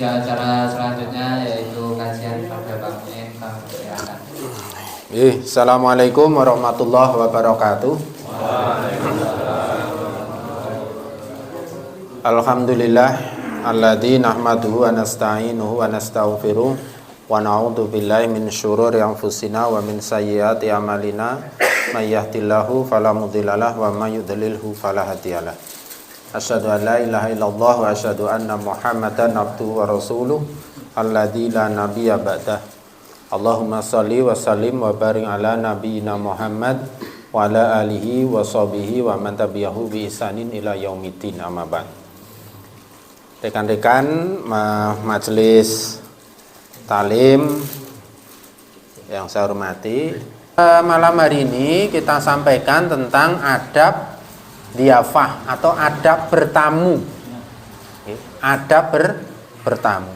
ke acara selanjutnya yaitu kajian pada bab ini tentang kesehatan. Assalamualaikum warahmatullahi wabarakatuh. Alhamdulillah alladzi nahmaduhu wa nasta'inuhu wa nastaghfiruh wa na'udzu billahi min syururi anfusina wa min sayyiati a'malina may yahdihillahu fala mudhillalah wa may yudlilhu fala hadiyalah. Asyhadu an la ilaha illallah wa asyhadu anna Muhammadan abduhu wa rasuluh alladzi la nabiyya ba'dah. Allahumma shalli wa sallim wa barik ala nabiyyina Muhammad wa ala alihi wa sahbihi wa man tabi'ahu bi ihsanin ila yaumiddin, amma ba'd. Rekan-rekan majelis talim yang saya hormati, malam hari ini kita sampaikan tentang adab dhiyafah atau adab bertamu. Adab bertamu.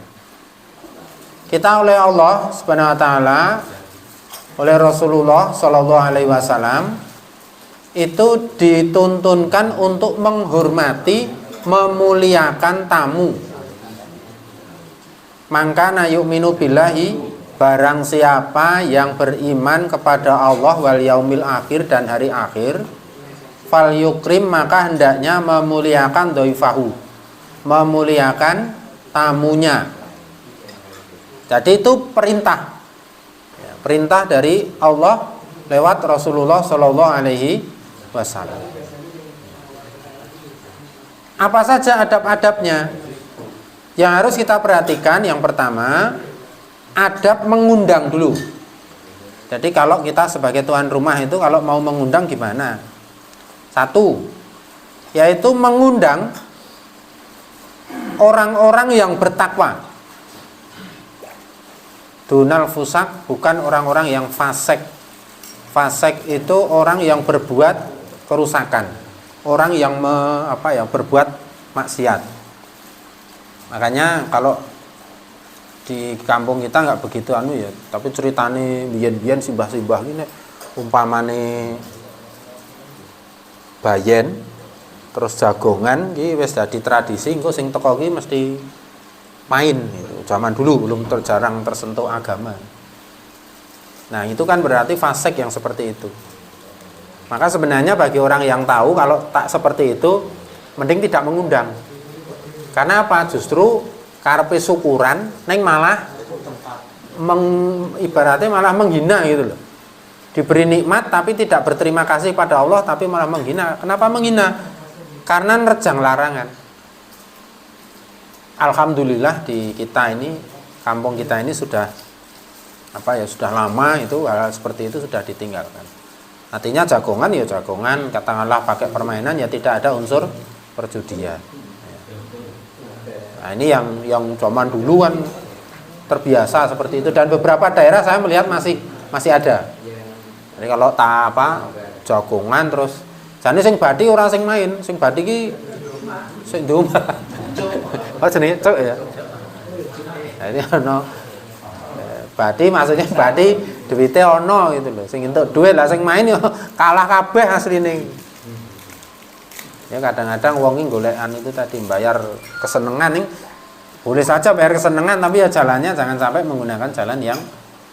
Kita oleh Allah Subhanahu wa taala, oleh Rasulullah sallallahu alaihi wasallam itu dituntunkan untuk menghormati, memuliakan tamu. Mangkana yu'minu billahi, barang siapa yang beriman kepada Allah wal yaumil akhir dan hari akhir, fal yukrim, maka hendaknya memuliakan dhaifahu, memuliakan tamunya. Jadi itu perintah, perintah dari Allah lewat Rasulullah Shallallahu Alaihi Wasallam. Apa saja adab-adabnya yang harus kita perhatikan? Yang pertama, adab mengundang dulu. Jadi kalau kita sebagai tuan rumah itu kalau mau mengundang gimana? Satu, yaitu mengundang orang-orang yang bertakwa. Dunal fusak, bukan orang-orang yang fasik. Fasik itu orang yang berbuat kerusakan, orang yang berbuat maksiat. Makanya kalau di kampung kita nggak begitu ya, tapi ceritane biyen-biyen simbah-simbah ini umpamane bayen terus jagongan iki wis dadi tradisi, engko sing teko iki mesti main gitu. Zaman dulu belum jarang tersentuh agama. Nah, itu kan berarti fasik yang seperti itu. Maka sebenarnya bagi orang yang tahu kalau tak seperti itu mending tidak mengundang. Karena apa? Justru karepe syukuran neng malah ibaratnya malah menghina gitu loh. Diberi nikmat tapi tidak berterima kasih pada Allah, tapi malah menghina. Kenapa menghina? Karena nerjang larangan. Alhamdulillah di kita ini, kampung kita ini sudah sudah lama itu hal seperti itu sudah ditinggalkan. Artinya jagongan ya jagongan, katakanlah pakai permainan ya tidak ada unsur perjudian. Nah, ini yang zaman dulu kan terbiasa seperti itu, dan beberapa daerah saya melihat masih ada. Jadi kalau jagongan terus jane sing badi ora sing main, sing badi ki sing nduma. Oh jenenge cuk ya. Jadi ono badi, maksudnya badi duwite ono gitu loh. Sing entuk duit lah sing main yo kalah kabeh asline. Ya kadang-kadang wong iki golekan itu tadi bayar kesenengan nih. Boleh saja bayar kesenengan, tapi ya jalannya jangan sampai menggunakan jalan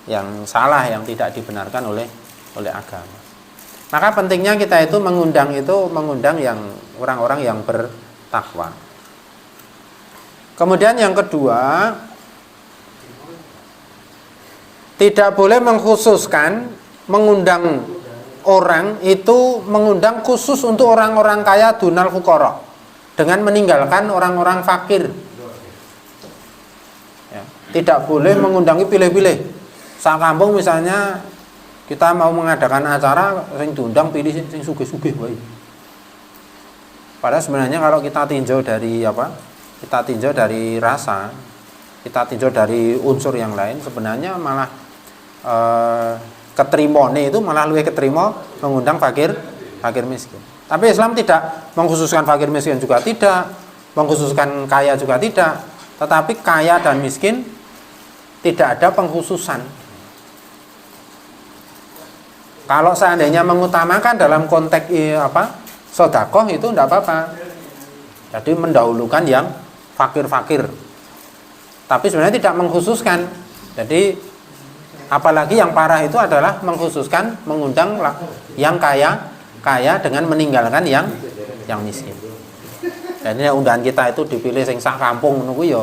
yang salah, yang tidak dibenarkan oleh agama. Maka pentingnya kita itu mengundang yang orang-orang yang bertakwa. Kemudian yang kedua, tidak boleh mengkhususkan mengundang orang itu, mengundang khusus untuk orang-orang kaya dunal fuqara, dengan meninggalkan orang-orang fakir. Ya, tidak boleh mengundangi pilih-pilih. Sak kampung misalnya kita mau mengadakan acara, sing diundang pilih sing sugih-sugih wae. Padahal sebenarnya kalau kita tinjau dari rasa, kita tinjau dari unsur yang lain, sebenarnya malah keterimone itu malah lebih keterima mengundang fakir miskin. Tapi Islam tidak mengkhususkan fakir miskin, juga tidak mengkhususkan kaya, juga tidak. Tetapi kaya dan miskin tidak ada pengkhususan. Kalau seandainya mengutamakan dalam konteks sedekah itu tidak apa-apa. Jadi mendahulukan yang fakir-fakir. tapi sebenarnya tidak mengkhususkan. Jadi apalagi yang parah itu adalah mengkhususkan mengundang yang kaya dengan meninggalkan yang miskin. Jadi undangan kita itu dipilih sing sak kampung menunggu ya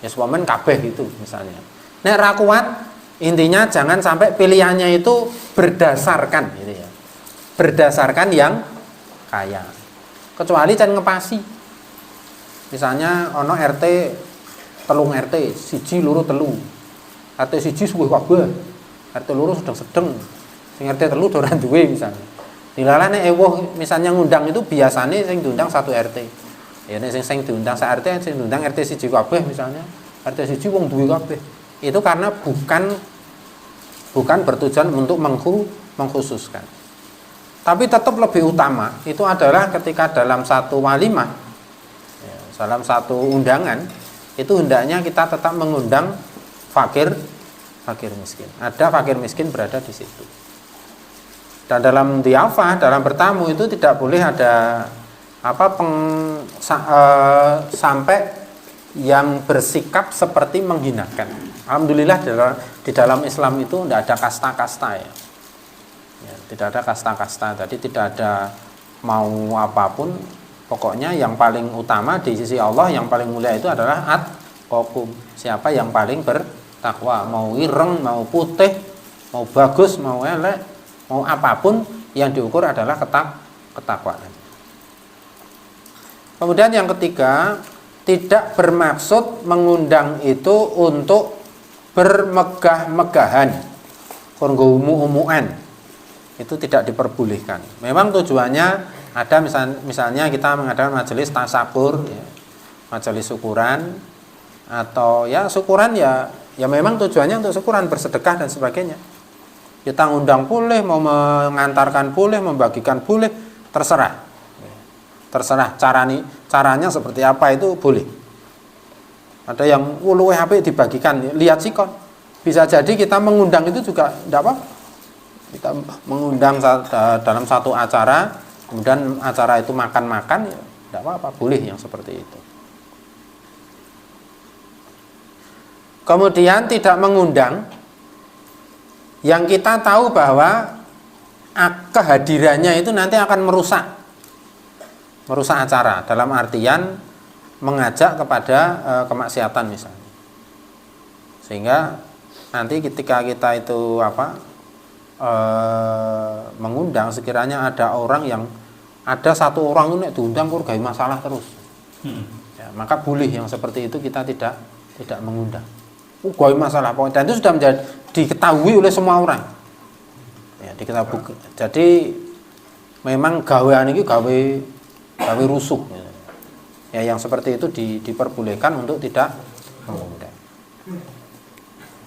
sepamen kabeh gitu misalnya. Nek ra kuat, intinya jangan sampai pilihannya itu berdasarkan gitu ya. Berdasarkan yang kaya. Kecuali can ngepasi. Misalnya ono RT telung RT, siji loro telu. RT siji suwe kabeh. RT loro sedeng-sedeng. Sing RT telu ora duwe misalnya. Dilalah nek ewuh misalnya ngundang itu biasanya sing diundang satu RT. Ya nek sing diundang sak RT, sing diundang RT siji kabeh misalnya. RT siji wong duwe kabeh. Itu karena bukan bertujuan untuk mengkhususkan. Tapi tetap lebih utama itu adalah ketika dalam satu walimah, ya, dalam satu undangan itu hendaknya kita tetap mengundang fakir miskin. Ada fakir miskin berada di situ. Dan dalam dhiyafah, dalam bertamu itu tidak boleh ada sampai yang bersikap seperti menghinakan. Alhamdulillah di dalam Islam itu tidak ada kasta-kasta ya. Tidak ada kasta-kasta, jadi tidak ada mau apapun. Pokoknya yang paling utama di sisi Allah, yang paling mulia itu adalah atqakum. Siapa yang paling bertakwa, mau ireng, mau putih, mau bagus, mau elek, mau apapun, yang diukur adalah ketakwaan. Kemudian yang ketiga, tidak bermaksud mengundang itu untuk bermegah-megahan, umuan. Itu tidak diperbolehkan. Memang tujuannya ada misalnya kita mengadakan majelis tasakur, ya, majelis syukuran, atau ya syukuran ya memang tujuannya untuk syukuran, bersedekah dan sebagainya. Kita undang boleh, mau mengantarkan boleh, membagikan boleh, terserah. Terserah caranya seperti apa itu boleh. Ada yang luwih apik dibagikan, lihat sikon. Bisa jadi kita mengundang itu juga tidak apa. Kita mengundang dalam satu acara, kemudian acara itu makan-makan, ya tidak apa-apa, boleh yang seperti itu. Kemudian tidak mengundang yang kita tahu bahwa kehadirannya itu nanti akan merusak acara, dalam artian mengajak kepada kemaksiatan misalnya. Sehingga nanti ketika kita itu mengundang, sekiranya ada satu orang itu diundang kok gawe masalah terus, ya, maka boleh yang seperti itu kita tidak mengundang. Gawe masalah, dan itu sudah diketahui oleh semua orang. Ya, diketahui. Jadi memang gawean ini gawe rusuh. Ya, yang seperti itu diperbolehkan untuk tidak mengundang.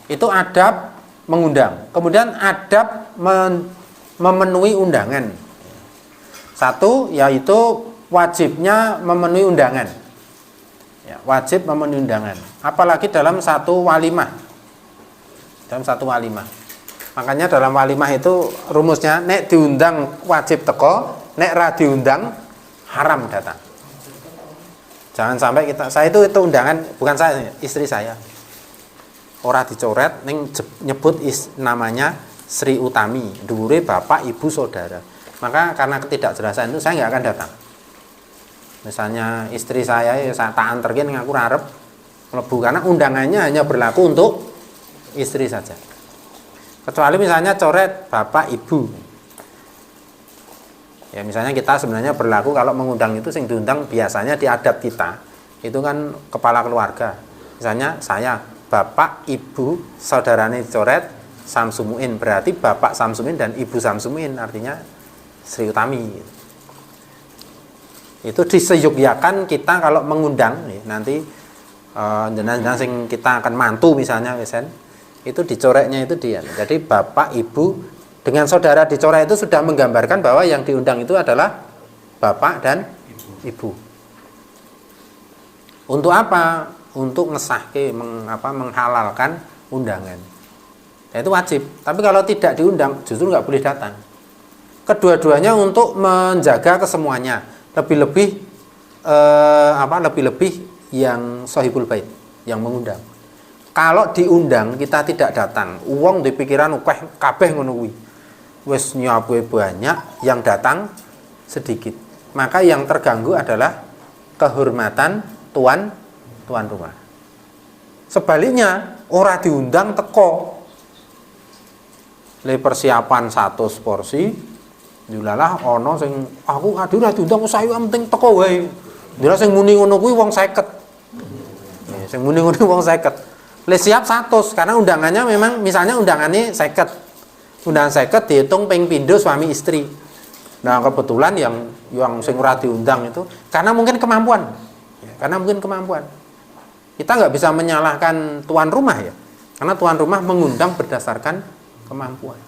Itu adab mengundang. Kemudian adab memenuhi undangan. Satu, yaitu wajibnya memenuhi undangan. Ya, wajib memenuhi undangan. Apalagi dalam satu walimah. Makanya dalam walimah itu rumusnya, nek diundang wajib teko, nek ra diundang haram datang. Jangan sampai saya itu undangan, bukan saya, istri saya. Ora dicoret, ning nyebut namanya Sri Utami, dhuwure bapak, ibu, saudara. Maka karena ketidakjelasan itu saya nggak akan datang. Misalnya istri saya tak anterkin ning aku arep mlebu, karena undangannya hanya berlaku untuk istri saja. Kecuali misalnya coret bapak, ibu. Ya misalnya kita sebenarnya berlaku kalau mengundang itu sing diundang biasanya di adat kita itu kan kepala keluarga. Misalnya saya, bapak, ibu, saudarane dicoret, Samsumuin, berarti bapak Samsumuin dan ibu Samsumuin, artinya Sri Utami. Itu diseyogyakan kita kalau mengundang nanti jenazah sing kita akan mantu misalnya itu dicoreknya itu dia. Jadi bapak, ibu dengan saudara dicoret itu sudah menggambarkan bahwa yang diundang itu adalah bapak dan ibu. Untuk apa? Untuk ngesahke, menghalalkan undangan. Ya, itu wajib. Tapi kalau tidak diundang justru nggak boleh datang. Kedua-duanya untuk menjaga kesemuanya. Lebih-lebih yang sahibul bait, yang mengundang. Kalau diundang kita tidak datang, uang di pikiran ukeh kabeh ngono kuwi. Wis nyiapke banyak, yang datang sedikit. Maka yang terganggu adalah kehormatan tuan rumah. Sebaliknya, ora diundang teko. Le persiapan 100 porsi, julalah ana sing aku ora diundang sayu penting teko wae. Dira sing muni ngono kuwi wong 50. Sing muni ngono wong 50. Le siap 100 karena undangannya memang misalnya undangannya 50. Undangan 50 dihitung ping pindho suami istri. Nah, kebetulan yang sing ora diundang itu karena mungkin kemampuan. Ya, karena mungkin kemampuan. Kita nggak bisa menyalahkan tuan rumah ya. Karena tuan rumah mengundang berdasarkan kemampuan.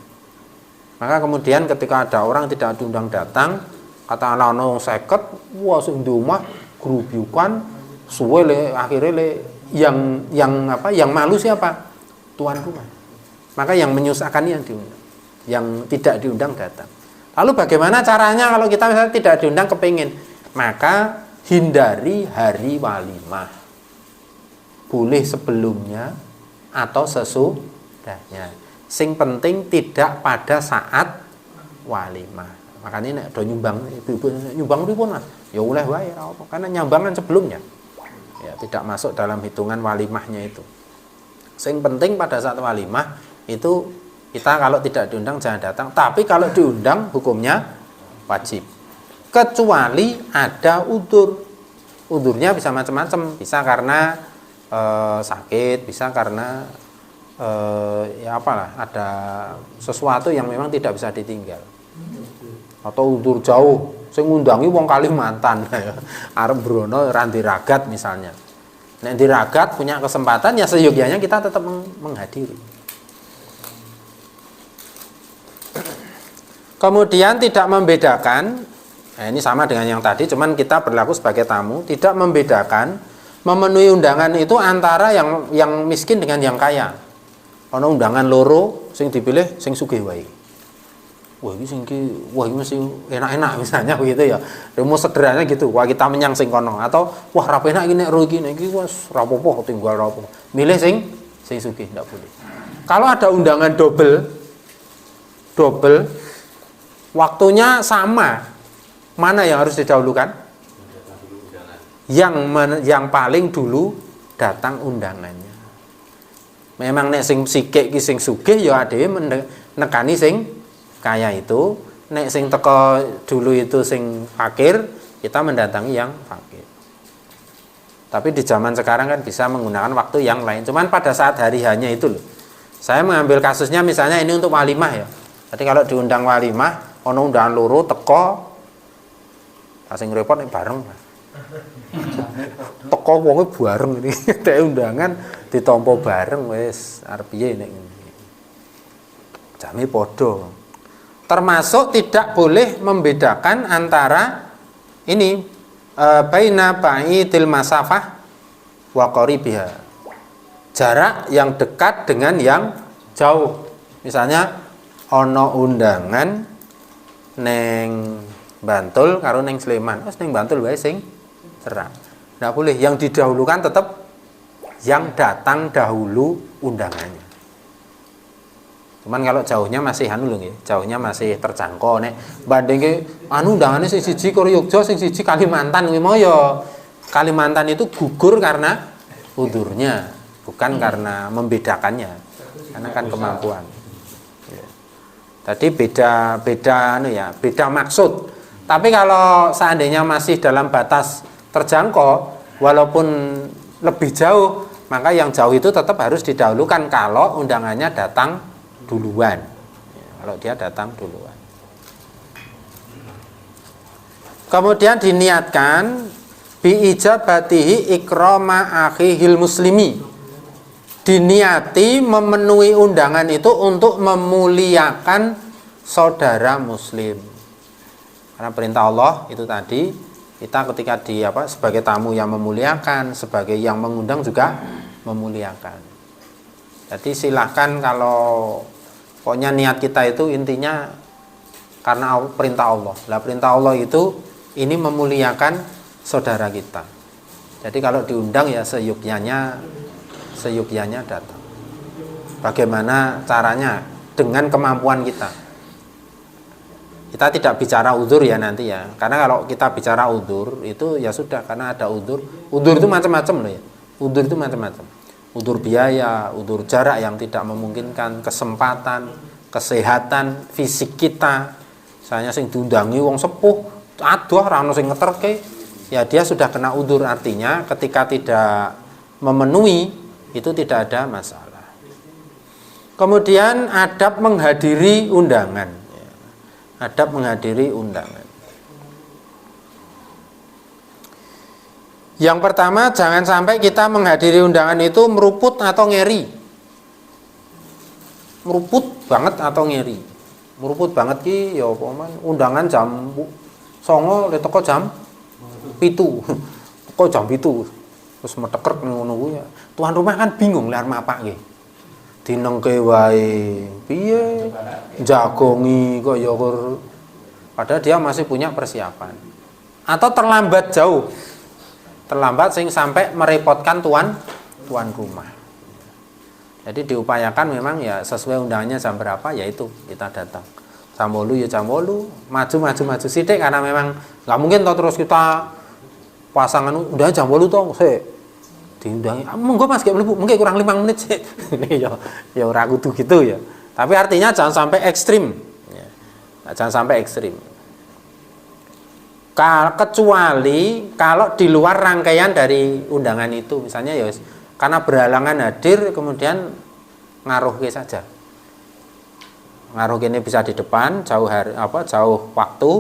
Maka kemudian ketika ada orang tidak diundang datang, kata ana wong 50, wah sing di omah grubyukan suwe le akhirnya le yang malu siapa? Tuan rumah. Maka yang menyusahkan yang diundang, yang tidak diundang datang. Lalu bagaimana caranya kalau kita misalnya tidak diundang kepingin? Maka hindari hari walimah. Boleh sebelumnya atau sesudahnya. Sing penting tidak pada saat walimah. Makanya nek do nyumbang ibu-ibu nyumbang pripun Mas? Ya oleh wae apa? Karena nyambangan sebelumnya. Ya, tidak masuk dalam hitungan walimahnya itu. Yang penting pada saat walimah itu kita kalau tidak diundang jangan datang. Tapi kalau diundang hukumnya wajib. Kecuali ada udzur. Udzurnya bisa macam-macam. Bisa karena sakit, bisa karena ya apalah ada sesuatu yang memang tidak bisa ditinggal. Atau udzur jauh. Sing ngundangi wong Kalimantan arep brono ra diragat misalnya. Nek diragat punya kesempatan ya seyogyanya kita tetap menghadiri. Kemudian tidak membedakan, ini sama dengan yang tadi, cuman kita berlaku sebagai tamu, tidak membedakan memenuhi undangan itu antara yang miskin dengan yang kaya. Ana undangan loro sing dipilih sing sugih wae. Wah ini mesti enak-enak misalnya begitu ya. Rumus sederhananya gitu. Wah kita menyang sing kono atau wah ra penak iki nek ro iki wis ra apa-apa tinggal ra apa. Milih sing sugih ndak boleh. Kalau ada undangan double waktunya sama. Mana yang harus didahulukan? Yang paling dulu datang undangannya. Memang nek sing sikik ki sing sugih ya dhewe nekani sing kaya itu, nek sing teko dulu itu sing fakir, kita mendatangi yang fakir. Tapi di zaman sekarang kan bisa menggunakan waktu yang lain. Cuman pada saat hari hanya itu loh. Saya mengambil kasusnya misalnya ini untuk walimah ya. Jadi kalau diundang walimah, ono undangan loro teko, sing repot nek bareng. Teko wonge bareng ini, tek undangan ditampa bareng wis arep piye nek ngene. Jame padha. Termasuk tidak boleh membedakan antara ini baina ba'idil masafah wa qaribiha. Jarak yang dekat dengan yang jauh. Misalnya ana undangan neng Bantul karo neng Sleman. Wis neng Bantul wae sing cerak. Ndak boleh, yang didahulukan tetap yang datang dahulu undangannya. Cuman kalau jauhnya masih jauhnya masih terjangkau nek bandingke undangane sing siji karo Yogya, sing siji Kalimantan kuwi mau ya Kalimantan itu gugur karena udzurnya, bukan karena membedakannya. Karena kan kemampuan. Ya. Tadi beda maksud. Tapi kalau seandainya masih dalam batas terjangkau walaupun lebih jauh, maka yang jauh itu tetap harus didahulukan kalau undangannya datang duluan. Ya, kalau dia datang duluan. Kemudian diniatkan biijabatihi ikrama akhihil muslimi. Diniati memenuhi undangan itu untuk memuliakan saudara muslim. Karena perintah Allah itu tadi, kita ketika sebagai tamu yang memuliakan, sebagai yang mengundang juga memuliakan. Jadi silahkan kalau pokoknya niat kita itu intinya karena perintah Allah. Lah perintah Allah itu ini memuliakan saudara kita. Jadi kalau diundang ya seyogyanya seyukianya datang. Bagaimana caranya? Dengan kemampuan kita. Kita tidak bicara udzur ya nanti ya. Karena kalau kita bicara udzur itu ya sudah, karena ada udzur. Udzur itu macam-macam loh ya. Udzur itu macam-macam. Udzur biaya, udzur jarak yang tidak memungkinkan, kesempatan, kesehatan fisik kita. Misalnya sing diundangi wong sepuh, aduh ora ono sing ngeterke, ya dia sudah kena udzur. Artinya ketika tidak memenuhi itu tidak ada masalah. Kemudian adab menghadiri undangan. Adab menghadiri undangan. Yang pertama, jangan sampai kita menghadiri undangan itu meruput atau ngeri. Meruput banget atau ngeri. Meruput banget ki ya apa undangan jam 09.00 le teko jam 7. Teko jam 7. Terus meteker ngono kuwi ya. Tuan rumah kan bingung lek arep apake. Dinengke wae piye jagongi kok ya padahal dia masih punya persiapan. Atau terlambat jauh. Terlambat sing sampai merepotkan tuan rumah. Jadi diupayakan memang ya sesuai undangannya jam berapa ya itu kita datang. Jam 8 ya jam 8, maju sithik karena memang enggak mungkin toh terus kita pasangan udah jam 8 toh sik diundangi. Monggo Mas gak mlebu, mungkin kurang 5 menit sih. ya ora kudu gitu ya. Tapi artinya jangan sampai ekstrim. Ya. Nah, jangan sampai ekstrim. Kecuali kalau di luar rangkaian dari undangan itu, misalnya ya karena berhalangan hadir kemudian ngaruhke saja. Ngaruh ini bisa di depan, jauh waktu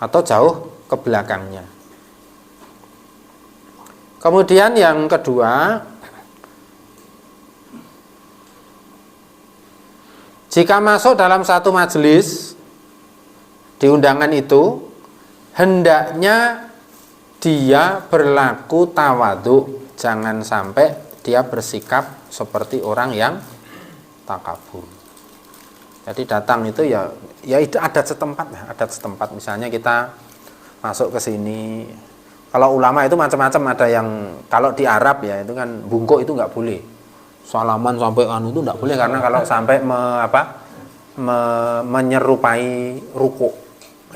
atau jauh ke belakangnya. Kemudian yang kedua, jika masuk dalam satu majelis di undangan itu, hendaknya dia berlaku tawadhu, jangan sampai dia bersikap seperti orang yang takabur. Jadi datang itu ya itu adat setempat. Misalnya kita masuk ke sini. Kalau ulama itu macam-macam, ada yang kalau di Arab ya itu kan bungkuk itu nggak boleh, salaman sampai anu itu nggak boleh karena kalau sampai menyerupai ruku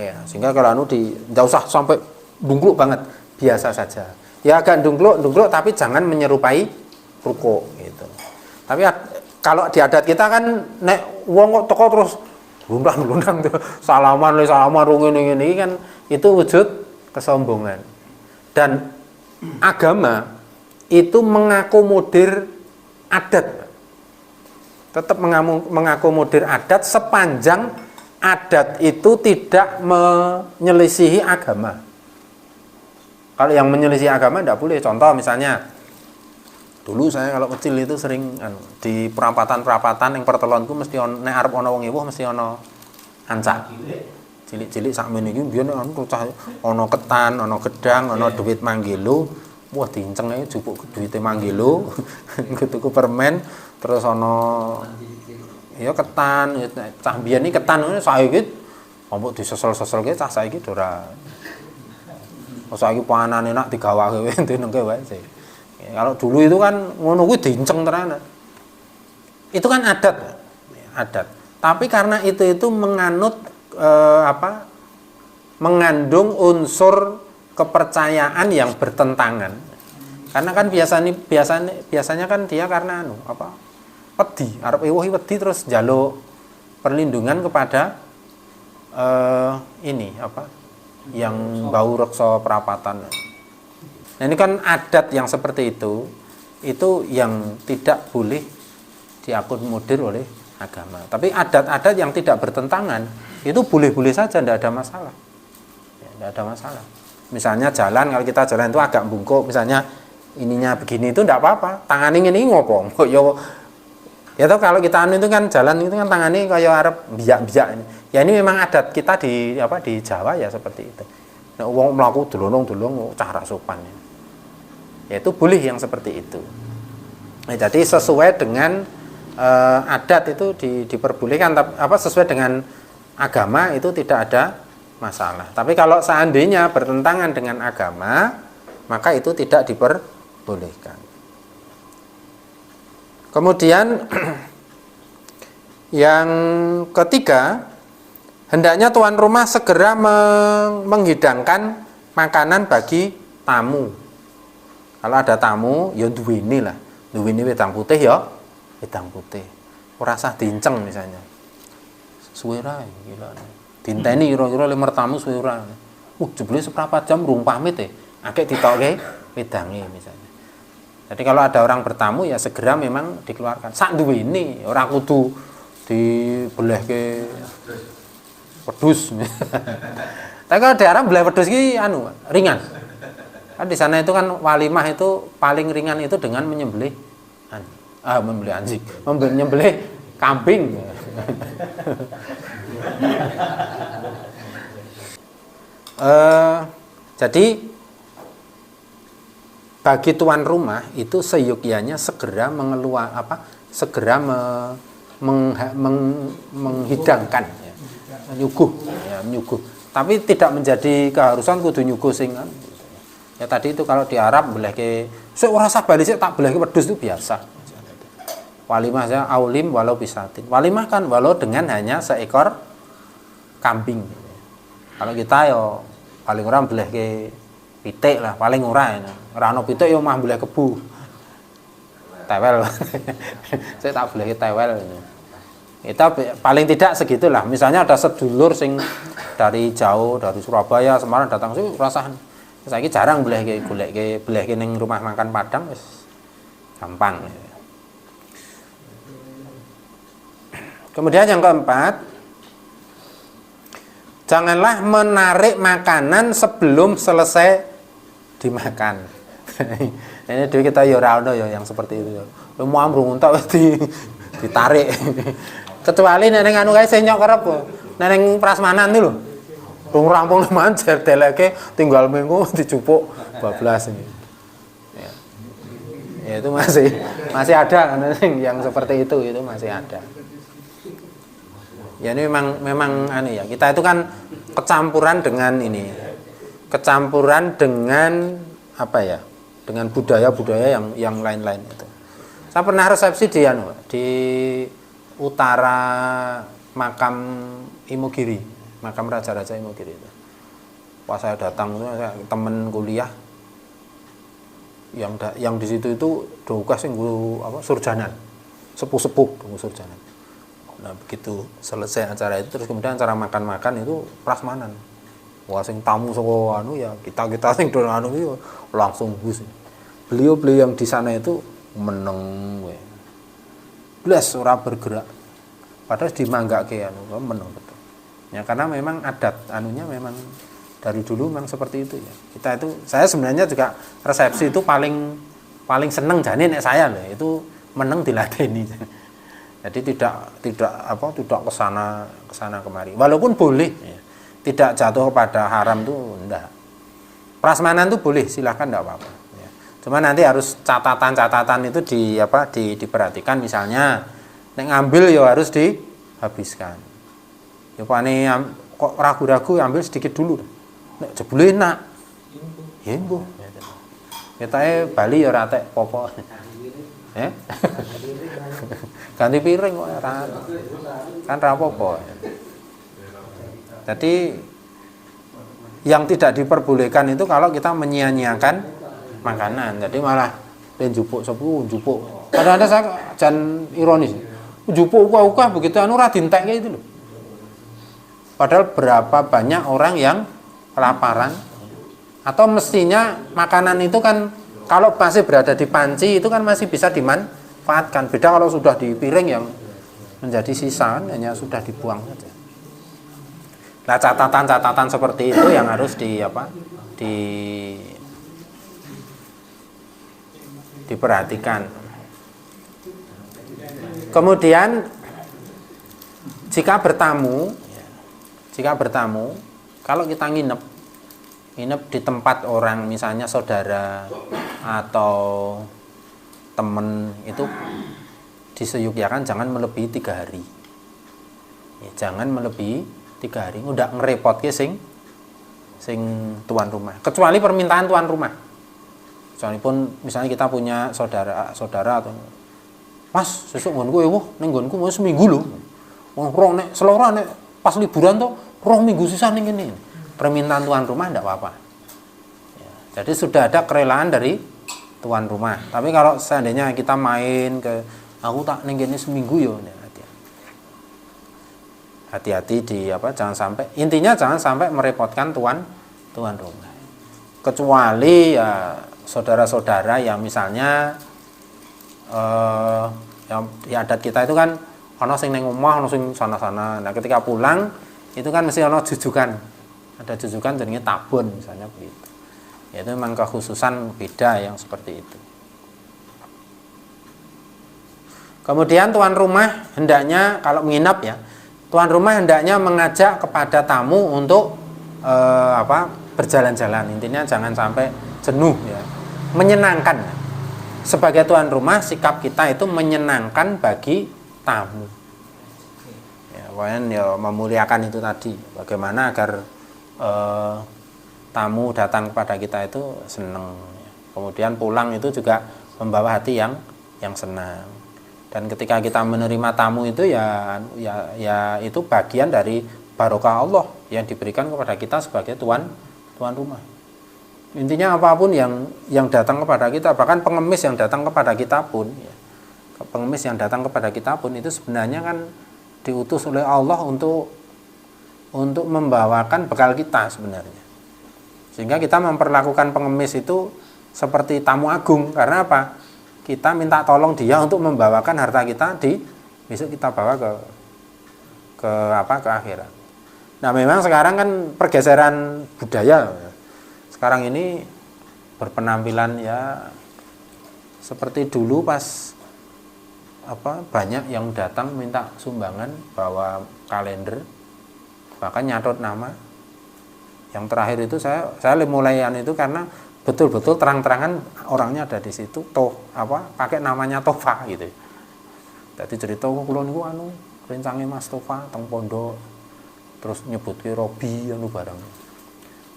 ya, sehingga kalau anu nggak usah sampai dungkluk banget, biasa saja ya, agak dungkluk tapi jangan menyerupai ruku gitu. Tapi kalau di adat kita kan nek wong kok teko terus glundang salaman ngene kan itu wujud kesombongan. Dan agama itu mengakomodir adat, tetap mengakomodir adat sepanjang adat itu tidak menyelisihi agama. Kalau yang menyelisihi agama tidak boleh. Contoh misalnya, dulu saya kalau kecil itu sering di perapatan yang pertelonku mesti nek arep ana wong ewuh mesti ana ancak. Cilik-cilik sakmene iki biyen ana ketan, ana gedang, ana duit manggilo. Wah diinceng ae jupuk duwite manggilo. Tuku permen, terus ana ya ketan, cah biyen iki ketan ngene saiki ompok disesel-sesel ki cah saiki ora. Saiki panane nak digawake wae nengke wae sih. Kalau dulu itu kan ngono kuwi diinceng tenan. Itu kan adat. Tapi karena itu menganut mengandung unsur kepercayaan yang bertentangan. Karena kan biasanya kan dia karena wedi, arep ewuh wedi terus njaluk perlindungan kepada yang bau reksa perapatan. Nah, ini kan adat yang seperti itu yang tidak boleh diakomodir oleh agama. Tapi adat-adat yang tidak bertentangan itu boleh-boleh saja, tidak ada masalah. Ya, tidak ada masalah. Misalnya jalan, kalau kita jalan itu agak bungkuk, misalnya ininya begini itu tidak apa-apa. Tangannya ini ngopong. Ya toh kalau kita itu kan jalan itu kan tangannya kayak arep biak-biak ini. Ya ini memang adat kita di Jawa ya seperti itu. Nah, wong mlaku dolong-dolong cara sopan. Ya itu boleh yang seperti itu. Nah, jadi sesuai dengan adat itu diperbolehkan, sesuai dengan agama itu tidak ada masalah. Tapi kalau seandainya bertentangan dengan agama, maka itu tidak diperbolehkan. Kemudian yang ketiga, hendaknya tuan rumah segera menghidangkan makanan bagi tamu. Kalau ada tamu, ya duwini lah. Duwini wedang putih ya, wedang putih. Ora usah diinceng misalnya. Suwe ra gila. Dinteni kira-kira 5 tamu suwe ora. Jebule seprapat jam rung pamit akeh ditokke wedange misalnya. Jadi kalau ada orang bertamu ya segera memang dikeluarkan. Sak duwini, ora kudu dibelehke wedhus. Tapi kalau daerah belah wedhus iki ringan. Kan di sana itu kan walimah itu paling ringan itu dengan menyembelih menyembelih anjing, menyembelih kambing. Jadi bagi tuan rumah itu seyogyanya segera menghidangkan, ya, menyuguh. Tapi tidak menjadi keharusan kudu nyuguh sing. Ya tadi itu kalau di Arab belehke, sik ora usah bali sik tak belehke wedhus itu biasa. Walimah saja aulim walau bisatin. Walimah kan walau dengan hanya seekor kambing. Kalau kita yo paling ora belehke pitik lah, paling ora ya. Ora ono pitik yo mah beleh kebu. Tewel. Saya tak belehke tewel. Kita paling tidak segitulah. Misalnya ada sedulur sing dari jauh, dari Surabaya, Semarang datang sih rasahan. Saiki jarang belehke ning rumah makan Padang wis gampang. Kemudian yang keempat, janganlah menarik makanan sebelum selesai dimakan. Ini dulu kita ya ora ono ya yang seperti itu ya. Mau amrung entuk wis ditarik. Kecuali neneng anu kae sing nyok kerep. Neneng prasmanan itu lho. Rung rampung manjer deleke tinggal minggu dicupuk bablas ini. Ya itu masih ada yang seperti itu masih ada. Ya ini memang anu ya, kita itu kan kecampuran dengan apa ya? Dengan budaya-budaya yang lain-lain itu. Saya pernah resepsi di utara makam Imogiri, makam Raja-Raja Imogiri itu. Pas saya datang itu teman kuliah yang di situ itu dokas sing surjanan, sepuh-sepuh surjanan. Nah begitu selesai acara itu terus kemudian acara makan-makan itu prasmanan. Wah sing tamu saka ya kita sing do itu langsung bus. Beliau yang di sana itu meneng we. Blas ora bergerak. Padahal dimanggake meneng betul. Ya karena memang adat anunya memang dari dulu memang seperti itu ya. Saya sebenarnya juga resepsi itu paling seneng jane nek saya loh, itu meneng diladeni. Jadi tidak kesana kemari. Walaupun boleh, ya. Tidak jatuh kepada haram tuh enggak. Prasmanan tuh boleh, silahkan enggak apa-apa. Ya. Cuma nanti harus catatan-catatan itu diperhatikan. Misalnya, nek ngambil ya harus dihabiskan. Ya pane kok ragu-ragu ambil sedikit dulu. Nek jebule enak. Ya mbuh. Ketae Bali ya ora tek popo. Ganti piring kok kan ra apa-apa. Jadi yang tidak diperbolehkan itu kalau kita menyia-nyiakan makanan. Jadi malah njupuk sepu njupuk. Kadang-kadang saya jan ironis. Njupuk ukah begitu anu ra dintekke itu loh. Padahal berapa banyak orang yang kelaparan atau mestinya makanan itu kan kalau masih berada di panci itu kan masih bisa dimanfaatkan. Beda kalau sudah di piring yang menjadi sisa hanya sudah dibuang saja. Nah, catatan-catatan seperti itu yang harus diperhatikan. Kemudian jika bertamu, kalau kita nginep di tempat orang, misalnya saudara atau teman itu diseyukyakan jangan melebihi 3 hari. Ya, jangan melebihi 3 hari, udah ngerepotke sing tuan rumah. Kecuali permintaan tuan rumah. Kecuali pun misalnya kita punya saudara atau Mas, sesuk nggonku ewuh, ning nggonku mau seminggu lho. Wong rong nek selora nek pas liburan tuh 2 minggu sisa ning kene. Permintaan tuan rumah ndak apa-apa. Ya, jadi sudah ada kerelaan dari tuan rumah. Tapi kalau seandainya kita main ke aku tak ning kene seminggu yo, hati-hati di jangan sampai, intinya jangan sampai merepotkan tuan rumah. Kecuali ya saudara-saudara yang misalnya yang di adat kita itu kan ono sing ning omah, ono sing sana-sana. Nah, ketika pulang itu kan mesti ono jujukan. Ada jujukan jadinya tabun misalnya begitu. Ya, itu memang kekhususan beda yang seperti itu. Kemudian tuan rumah hendaknya kalau menginap ya, tuan rumah hendaknya mengajak kepada tamu untuk berjalan-jalan. Intinya jangan sampai jenuh ya. Menyenangkan. Sebagai tuan rumah sikap kita itu menyenangkan bagi tamu. Ya, ya memuliakan itu tadi. Bagaimana agar tamu datang kepada kita itu senang. Kemudian pulang itu juga membawa hati yang senang. Dan ketika kita menerima tamu itu ya itu bagian dari barokah Allah yang diberikan kepada kita sebagai tuan rumah. Intinya apapun yang datang kepada kita, bahkan pengemis yang datang kepada kita pun ya, pengemis yang datang kepada kita pun itu sebenarnya kan diutus oleh Allah untuk membawakan bekal kita sebenarnya. Sehingga kita memperlakukan pengemis itu seperti tamu agung. Karena apa? Kita minta tolong dia untuk membawakan harta kita besok kita bawa ke akhirat. Nah, memang sekarang kan pergeseran budaya. Sekarang ini berpenampilan ya seperti dulu pas banyak yang datang minta sumbangan bawa kalender, bahkan nyatot nama. Yang terakhir itu saya mulai itu karena betul-betul terang-terangan orangnya ada di situ, pakai namanya Tofa gitu. Jadi cerita kula niku rencange Mas Tofa teng pondok, terus nyebutke Robi barang.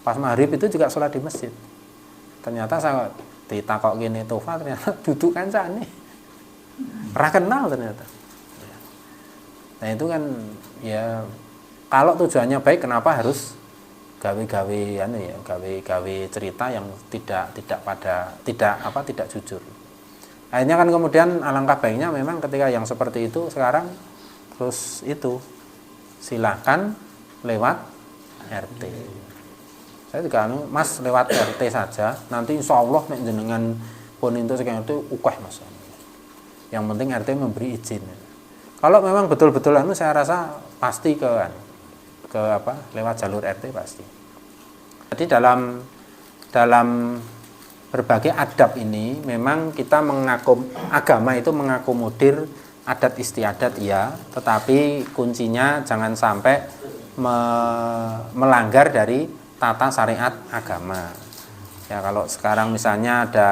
Pas maghrib itu juga sholat di masjid. Ternyata saya ditakok gini Tofa, ternyata duduk kancane. Ora kenal ternyata. Nah, itu kan ya kalau tujuannya baik, kenapa harus gawe cerita yang tidak jujur. Akhirnya kan kemudian alangkah baiknya memang ketika yang seperti itu sekarang terus itu silakan lewat RT. Saya juga Mas lewat RT saja, nanti insya Allah nek jenengan pun itu sekian itu ukeh Mas. Yang penting RT memberi izin. Kalau memang betul-betul saya rasa pasti lewat jalur RT pasti. Jadi dalam berbagai adab ini memang kita agama itu mengakomodir adat istiadat ya, tetapi kuncinya jangan sampai melanggar dari tata syariat agama. Ya, kalau sekarang misalnya ada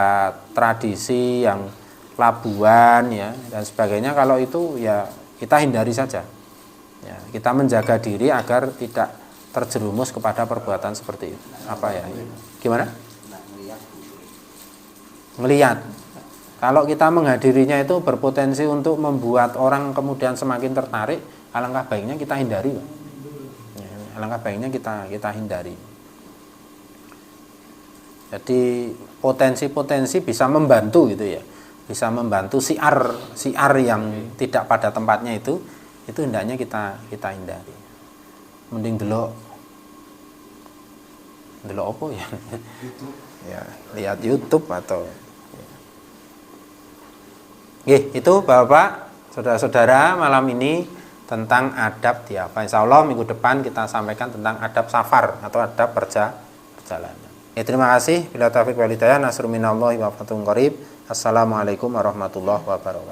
tradisi yang labuan ya dan sebagainya, kalau itu ya kita hindari saja. Ya, kita menjaga diri agar tidak terjerumus kepada perbuatan seperti itu. Gimana? Ngelihat. Kalau kita menghadirinya itu berpotensi untuk membuat orang kemudian semakin tertarik, alangkah baiknya kita hindari. Ya, alangkah baiknya kita hindari. Jadi potensi-potensi bisa membantu gitu ya. Bisa membantu siar yang tidak pada tempatnya itu hendaknya kita hindari. Mending delok apa ya? Ya, lihat YouTube atau itu Bapak, saudara-saudara, malam ini tentang adab diapa. Insyaallah minggu depan kita sampaikan tentang adab safar atau adab perjalanan. Terima kasih. Bila taufiq wal hidayah, nasrun minallahi wa fathun qarib. Assalamualaikum warahmatullahi wabarakatuh.